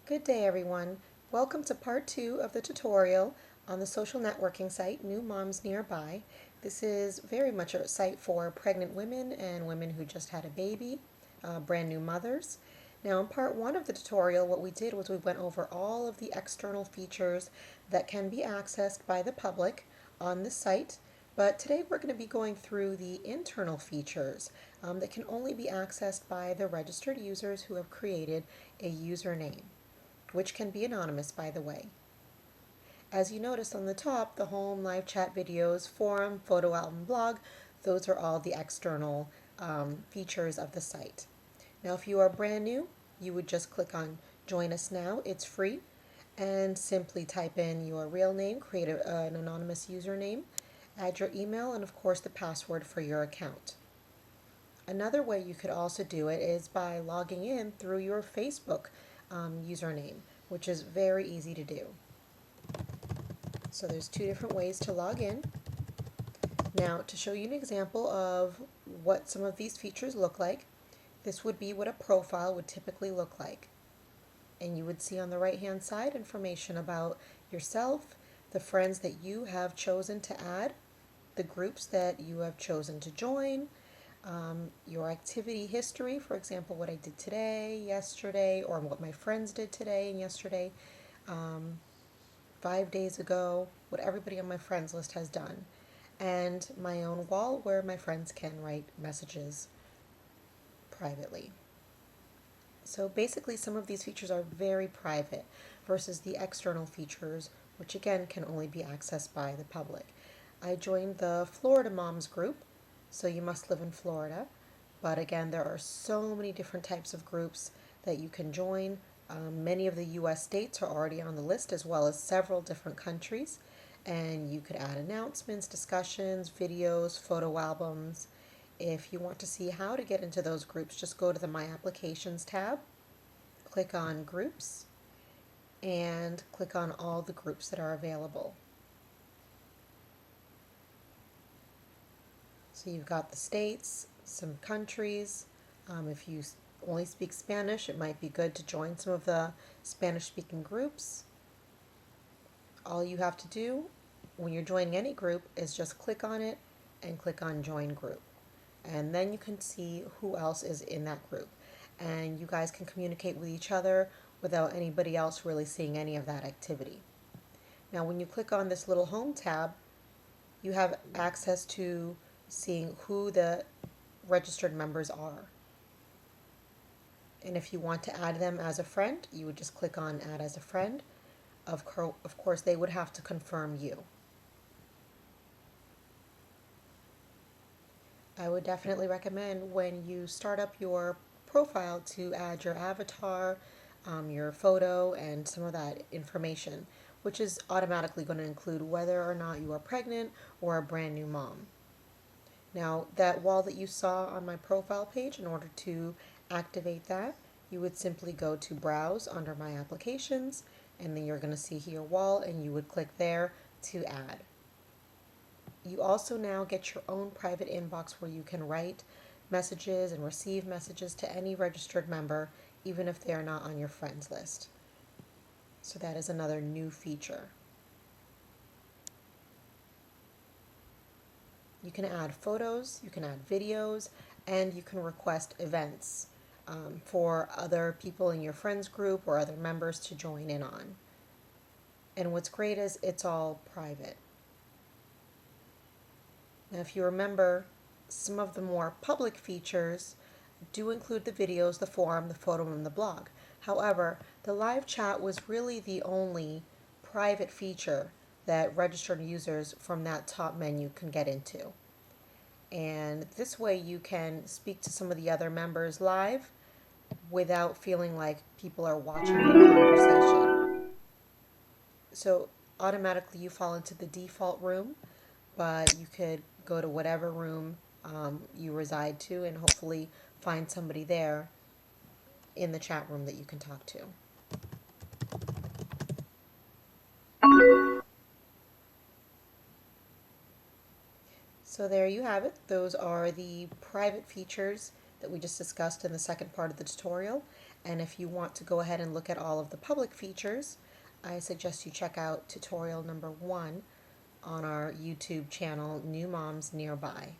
Good day, everyone. Welcome to part 2 of the tutorial on the social networking site New Moms Nearby. This is very much a site for pregnant women and women who just had a baby, brand new mothers. Now, in part 1 of the tutorial, what we did was we went over all of the external features that can be accessed by the public on the site. But today we're going to be going through the internal features that can only be accessed by the registered users who have created a username, which can be anonymous, by the way. As you notice on the top, the home, live chat videos, forum, photo album, blog, those are all the external features of the site. Now, if you are brand new, you would just click on Join Us Now. It's free. And simply type in your real name, create an anonymous username, add your email, and of course the password for your account. Another way you could also do it is by logging in through your Facebook username, which is very easy to do. So there's two different ways to log in. Now, to show you an example of what some of these features look like, this would be what a profile would typically look like. And you would see on the right-hand side information about yourself, the friends that you have chosen to add, the groups that you have chosen to join, your activity history, for example, what I did today, yesterday, or what my friends did today and yesterday, 5 days ago, what everybody on my friends list has done, and my own wall where my friends can write messages privately. So basically, some of these features are very private versus the external features, which again can only be accessed by the public. I joined the Florida Moms group, so you must live in Florida. But again, there are so many different types of groups that you can join. Many of the US states are already on the list, as well as several different countries. And you could add announcements, discussions, videos, photo albums. If you want to see how to get into those groups, just go to the My Applications tab, click on Groups, and click on all the groups that are available. So you've got the states, some countries. If you only speak Spanish, it might be good to join some of the Spanish-speaking groups. All you have to do when you're joining any group is just click on it and click on Join Group. And then you can see who else is in that group. And you guys can communicate with each other without anybody else really seeing any of that activity. Now, when you click on this little Home tab, you have access to seeing who the registered members are. And if you want to add them as a friend, you would just click on Add as a Friend. Of course, they would have to confirm you. I would definitely recommend when you start up your profile to add your avatar, your photo, and some of that information, which is automatically going to include whether or not you are pregnant or a brand new mom. Now, that wall that you saw on my profile page, in order to activate that, you would simply go to Browse under My Applications, and then you're going to see your wall, and you would click there to add. You also now get your own private inbox where you can write messages and receive messages to any registered member, even if they are not on your friends list. So that is another new feature. You can add photos, you can add videos, and you can request events for other people in your friends group or other members to join in on. And what's great is it's all private. Now, if you remember, some of the more public features do include the videos, the forum, the photo, and the blog. However, the live chat was really the only private feature that registered users from that top menu can get into. And this way you can speak to some of the other members live without feeling like people are watching your conversation. So automatically you fall into the default room, but you could go to whatever room you reside to and hopefully find somebody there in the chat room that you can talk to. So there you have it. Those are the private features that we just discussed in the second part of the tutorial. And if you want to go ahead and look at all of the public features, I suggest you check out tutorial number 1 on our YouTube channel, New Moms Nearby.